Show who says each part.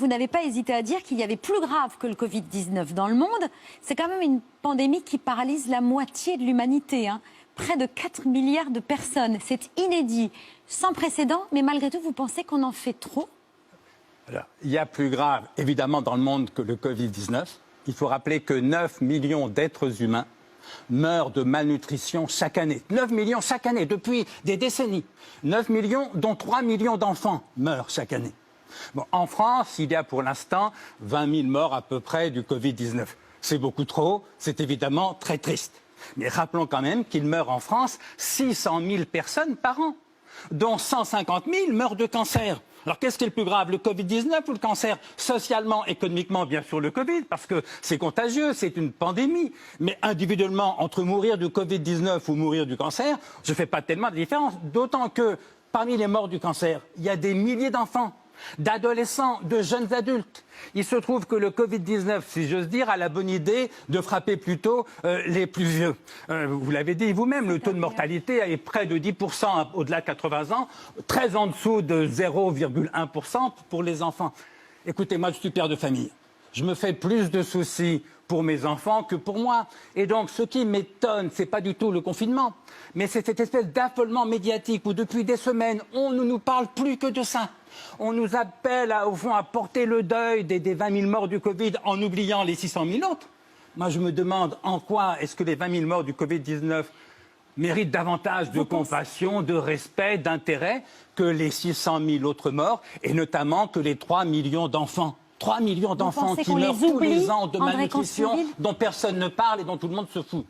Speaker 1: vous n'avez pas hésité à dire qu'il y avait plus grave que le Covid-19 dans le monde. C'est quand même une pandémie qui paralyse la moitié de l'humanité, hein. Près de 4 milliards de personnes. C'est inédit, sans précédent, mais malgré tout, vous pensez qu'on en fait trop ?
Speaker 2: Alors, il y a plus grave, évidemment, dans le monde que le Covid-19. Il faut rappeler que 9 millions d'êtres humains meurent de malnutrition chaque année. 9 millions chaque année, depuis des décennies. 9 millions, dont 3 millions d'enfants meurent chaque année. Bon, en France, il y a pour l'instant 20 000 morts à peu près du Covid-19. C'est beaucoup trop, c'est évidemment très triste. Mais rappelons quand même qu'il meurt en France 600 000 personnes par an, dont 150 000 meurent de cancer. Alors qu'est-ce qui est le plus grave, le Covid-19 ou le cancer? Socialement, économiquement, bien sûr le Covid, parce que c'est contagieux, c'est une pandémie. Mais individuellement, entre mourir du Covid-19 ou mourir du cancer, je ne fais pas tellement de différence. D'autant que parmi les morts du cancer, il y a des milliers d'enfants, d'adolescents, de jeunes adultes. Il se trouve que le Covid-19, si j'ose dire, a la bonne idée de frapper plutôt les plus vieux. Vous l'avez dit vous-même, le taux de mortalité est près de 10% au-delà de 80 ans, très en dessous de 0,1% pour les enfants. Écoutez, moi je suis père de famille. Je me fais plus de soucis pour mes enfants que pour moi. Et donc, ce qui m'étonne, ce n'est pas du tout le confinement, mais c'est cette espèce d'affolement médiatique où depuis des semaines, on ne nous parle plus que de ça. On nous appelle, au fond, à porter le deuil des 20 000 morts du Covid en oubliant les 600 000 autres. Moi, je me demande en quoi est-ce que les 20 000 morts du Covid-19 méritent davantage de compassion, de respect, d'intérêt que les 600 000 autres morts, et notamment que les 3 millions d'enfants. 3 millions d'enfants qui meurent tous les ans de malnutrition, dont personne ne parle et dont tout le monde se fout.